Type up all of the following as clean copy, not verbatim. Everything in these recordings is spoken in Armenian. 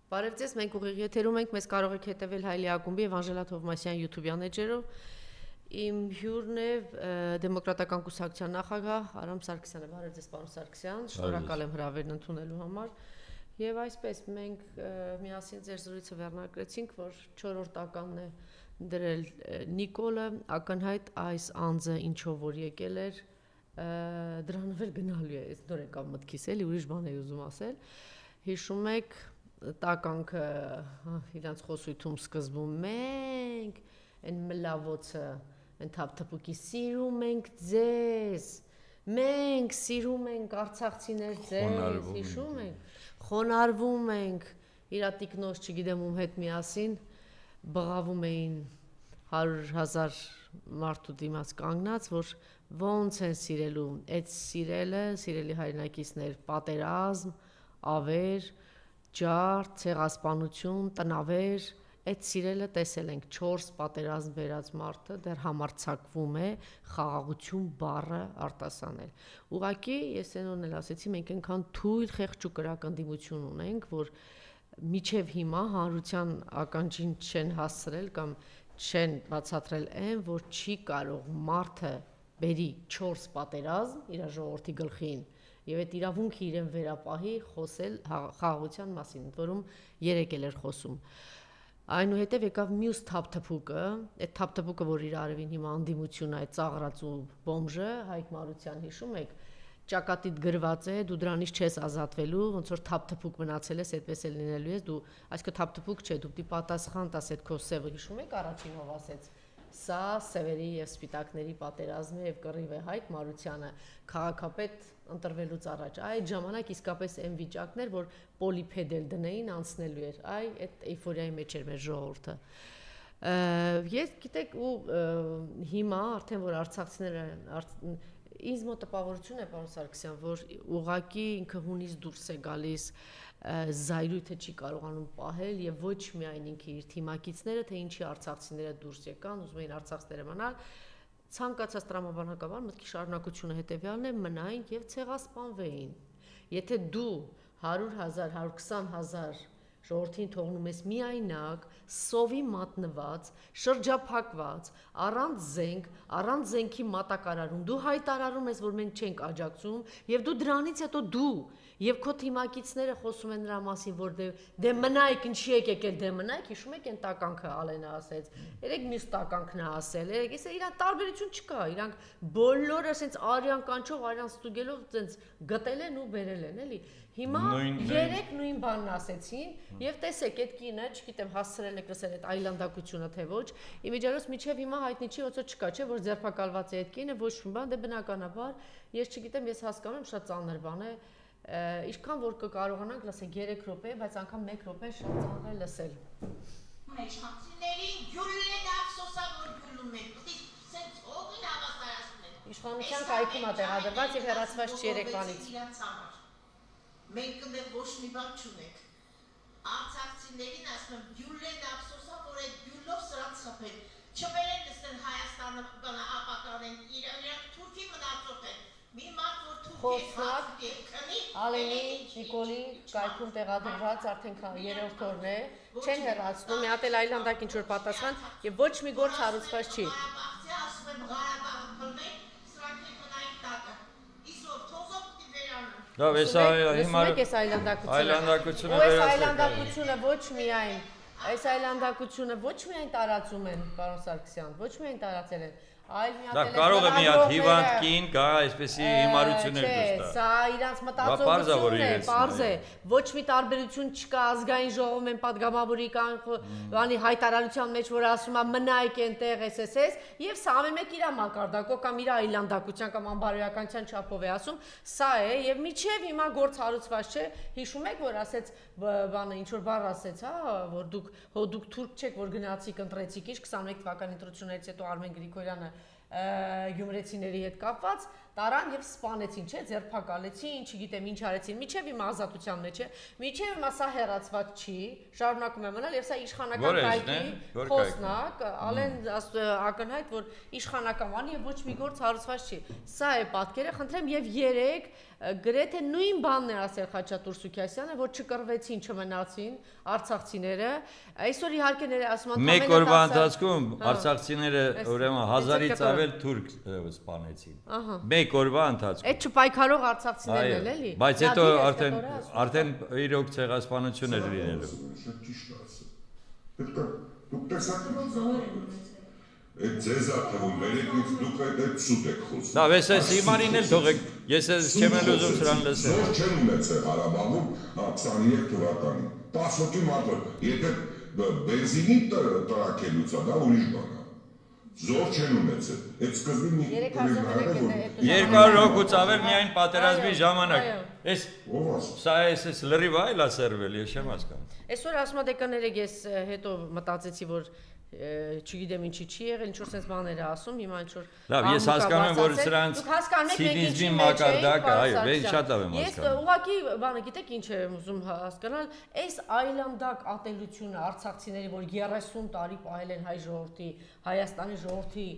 Բարև ձեզ, մենք ուղիղ եթերում ենք, մեզ կարող եք հետևել Հայլի ակումբի եւ Անժելա Թովմասյան YouTube-յան էջերով։ Իմ հյուրն է Դեմոկրատական կուսակցության նախագահ Արամ Սարգսյանը։ Բարև ձեզ, պարոն Սարգսյան, շնորհակալ եմ հրավերն ընդունելու համար։ Եվ այսպես մենք միասին ձեր զրույցը վերնագրեցինք, որ 4-րդ ականն է դրել Նիկոլը, ակնհայտ այս անձը ինչով որ եկել էր, դրանով էլ գնալու է, այս նոր եկավ մտքիս էլի, ուրիշ բան էի ուզում ասել։ Հիշում եք տականքը իրանց խոսույթում սկզբում մենք այն մլավոցը այն թափթփուկի սիրում ենք ձեզ, մենք սիրում ենք արցախցիներ ձեզ, հիշում եք, խոնարհվում ենք, իր տիկնոջ, չգիտեմ ում հետ միասին բղավում էին 100,000 մարդու դիմաց կանգնած, որ ոնց են սիրելու, այդ սիրելը, սիրելի հայրենակիցներ, պատերազմ, ավեր, ջարդ, ցեղասպանություն, տնավեր, այդ սիրելը տեսել ենք 4 պատերազմ վերած մարդը դեռ համարձակվում է խաղաղություն բառը արտասանել։ Ուղղակի ես այնօրն էլ ասեցի, մենք այնքան թույլ խեղճ ու կրակ ընդդիմություն ունենք, որ միջև հիմա հանրության ականջին չեն հասցրել կամ չեն բացատրել այն, որ չի կարող մարդը բերի 4 պատերազմ իր ժողովրդի գլխին եւ այդ իրավունքը իրեն վերապահի խոսել խաղաղության մասին, որում 3 էլ էր խոսում։ Այնուհետև եկավ մյուս թափթփուկը, այդ թափթփուկը, որ իր արևին հիմա անդիմություն է, ծաղրած ու բոմժը, Հայկ Մարության հիշում եք, ճակատիդ գրված է, դու դրանից չես ազատվելու, ոնց որ թափթփուկ մնացել ես, այդպես էլ լինելու ես, դու այսինքն թափթփուկ չէ, դու պիտի պատասխան տաս այդ քո սևը, հիշում եք առաջինով ասեց, սա սևերի եւ սպիտակների պատերազմը եւ կռիվ է Հայկ Մարությանը, քաղաքապետ ընտրվելուց առաջ, այդ ժամանակ իսկապես այն վիճակն էր, որ պոլիփեդել դնեին անցնելու էր, այդ էյֆորիայի մեջ էր մեր ժողովուրդը։ Ես գիտեք ու հիմա արդեն որ արցախցիները ինձ մոտ տպավորություն է, պարոն Սարգսյան, որ ուղղակի ինքը հունից դուրս է գալիս, զայրույթը չի կարողանում պահել եւ ոչ միայն ինքը իր թիմակիցները, թե ինչի արցախցիները դուրս եկան, ուզում էին արցախցիները մնալ, ցանկացած տրամաբանակաբար մտքի շարունակությունը հետեւյալն է, մնային եւ ցեղասպանվեին։ Եթե դու 100,000, 120,000 ժողովրդին թողնում ես միայնակ, սովի մատնված, շրջափակված, առանց զենք, առանց զենքի մատակարարում, դու հայտարարում ես, որ մենք չենք աջակցում, եւ դու դրանից հետո դու եւ քո թիմակիցները խոսում են նրա մասին, որ դե մնայք, ինչի եք եկել, դե մնայք, հիշում եք այն տականքը Ալենը ասեց, երեք մյուս տականքն է ասել, երեք ես իրան տարբերություն չկա, իրանք բոլորը ասենց արյան կանչով, արյան ստուգելով ասենց գտել են ու բերել են, էլի։ Հիմա երեք նույն բանն ասեցին եւ տեսեք այդ կինը, չգիտեմ, հասցրել եք լսել այդ այլանդակությունը թե ոչ, իմիջիայլոց միջև հիմա հայտնի չի, ոնց որ չկա, չէ, որ ձերբակալված է այդ կինը, ոչ մի բան, դե բնականաբար, ես չգիտեմ, ես հասկանում եմ, շատ ծանր բան է, ինչքան որ կկարողանանք լսենք 3 րոպե, բայց անգամ 1 րոպե շատ ծանր է լսել։ Մեջքացիներին գյուլեն ափսոսա որ գյուլում են, սենց հողին հավասարացնում են։ Իշխանության կայքում է տեղադրված եւ հեռացված չի Երևանից։ Մենք այնտեղ ոչ մի բան չունենք։ Արցախցիներին ասում եմ գյուլեն ափսոսա որ այդ գյուլով սրանց խփեն։ Չբերեն դստեն Հայաստանը բանա ապականեն իրանք Թուրքի մնացող են։ Մի մարդ որ Խոսնակ Ալենի, Նիկոլի կայքում տեղադրված արդեն 3-րդ օրն է, չեն հեռացնում, մի հատ էլ այլանդակ ինչ որ պատասխան եւ ոչ մի գործ հարուցված չի։ Ասում եմ Ղարաբաղը փլնեն, սրանք մնային տակը։ Իսօր թոզով պիտի վերանան։ Դա էսա հիմա այլանդակությունը։ Այս այլանդակությունը ոչ միայն տարածում են, պարոն Սարգսյան, ոչ միայն տարածել են, այլ մի հատ կարող է մի հատ հիվանդ կին գա, այսպեսի հիմարություններ դուրս տա։ Սա իրանց մտածողությունն է, պարզ է, ոչ մի տարբերություն չկա, ազգային ժողովում են падգամավորի կանի հայտարարության մեջ, որ ասում է մնայք այնտեղ SSS, եւ սա ամեն մեկ իր մակարդակով կամ իր այլանդակության կամ անբարոյականության չափով է ասում, սա է եւ միջև հիմա գործ հարուցված չէ, հիշում եք, որ ասեց բանը ինչ որ բառ ասեց, հա, որ դուք թուրք չեք, որ գնացիք ընտրեցիք, ինչ 21 թվականի ընտրություններից հետո Արմեն Գրիգորյանը գյումրեցիների հետ կապված, տարան եւ սպանեցին, չէ, ձերբակալեցին, չգիտեմ ինչ արեցին, միջև իմ ազատության մեջ է, միջև հիմա սա հեռացված չի, շարունակում է մնալ եւ սա իշխանական կայքի խոսնակ, ալեն ակնհայտ, որ իշխանական եւ ոչ մի գործ հարուցված չի։ Սա է պատկերը, խնդրեմ եւ 3 գրեթե նույն բանն է ասել Խաչատուր Սուքիասյանը, որ չկռվեցին, չմնացին արցախցիները։ Այսօր իհարկե ասում են մեկ օրվա ընթացքում արցախցիները ուրեմն 1000-ից ավել թուրք սպանեցին։ Մեկ օրվա ընթացքում։ Այդ չպայքարող արցախցիներն էլ էլի։ Բայց հետո արդեն իրոք ցեղասպանություն էր լինելու։ Դուք տեսակ Ձեզ աթվում վերեկից դուք այդ սուտ եք խոսում։ Լավ, ես հիմարին էլ թողեք, ես չեմ էլ ուզում սրան լսել։ Զոր չեն ունեցել Ղարաբաղում 23 թվականին։ 10 հոգի մարդը, եթե բենզինի տրակելուց է, դա ուրիշ բան է։ Զոր չեն ունեցել։ Այդ սկզբին մի 200 հոգուց ավել միայն պատերազմի ժամանակ։ Սա էս լրիվ այլ է սերվել, ես չեմ հասկանում։ Այսօր ասում եք կներեք, ես հետո մտածեցի, որ չգիտեմ ինչի չի եղել, ինչ-որ sense բաներ է ասում, հիմա ինչ-որ Լավ, ես հասկանում եմ, որ սրանց ցինիզմի մակարդակը, այո, ես շատ լավ եմ հասկանում։ Ես ուղղակի բանը գիտեք ինչ եմ ուզում հասկանալ, այս այլանդակ ատելությունը արցախցիների, որ 30 տարի պահել են հայ ժողովրդի, Հայաստանի ժողովրդի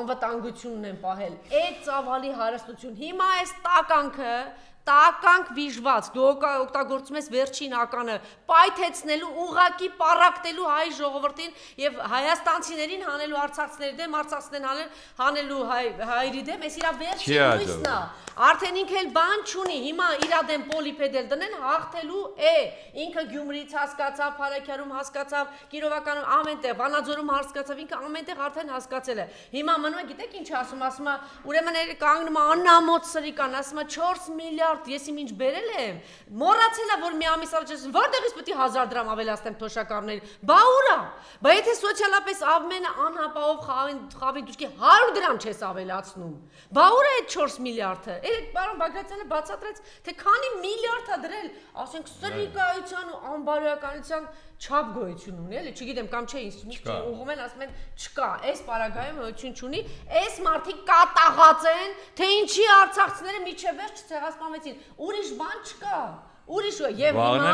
անվտանգությունն են պահել, այդ ծավալի հարստություն, հիմա այս տականք վիժված, դու օգտագործում ես վերջին ականը, պայթեցնելու, ուղակի պարակտելու հայ ժողովրդին եւ հայաստանցիներին հանելու արցախցիների դեմ, արցախցիներին հանելու հայերի դեմ, այս իրա վերջին լույսն է։ Արդեն ինքը էլ բան չունի, հիմա իրա դեմ պոլիպեդել դնեն, հաղթելու է։ Ինքը Գյումրիից հասկացավ, Փարաքյարում հասկացավ, Կիրովականում ամենտեղ, Վանաձորում հասկացավ, ինքը ամենտեղ արդեն հասկացել է։ Հիմա մնում է, գիտեք ինչ ասում, ասում է, ուրեմն կանգնում է անամոթ սրիկան, ասում է 4 միլիարդ, ես իմ ինչ բերել եմ, մոռացել է, որ մի ամիս առաջ ես որտեղից պետք է 1000 դրամ ավելացնեմ թոշակառներին, բա ուրա, բա եթե սոցիալապես ամենը անհապաղով խավին դուշկի 100 դրամ չես ավելացնում, բա ուրա է 4 միլիարդը, այդ պարոն Բագրատյանը բացատրեց, թե քանի միլիարդ է դրել, ասենք սրիկայության ու անբարոյականության չափ գոյություն ունի, էլի, չգիտեմ, կամ չէ, ինձ ուղղում են, ասում են, չկա, այս պարագայում գոյություն չունի, այս մարդիկ կատաղած են, թե ինչի արցախցիները միջև վերջ ցեղասպանվեցին, ուրիշ բան չկա, ուրիշ եւ հիմա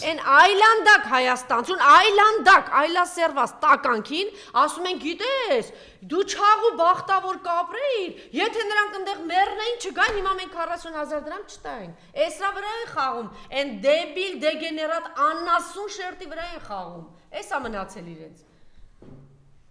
այն այլանդակ Հայաստանցուն, այլանդակ, այլասերված տականքին, ասում են, գիտես, դու չաղ ու բախտավոր կապրեիր, եթե նրանք ընդեղ մեռնեին, չգային, հիմա մենք 40,000 դրամ չտայինք, էսրա վրա են խաղում, այն դեբիլ, դեգեներատ, աննասուն շերտի վրա են խաղում, էս է մնացել իրենց։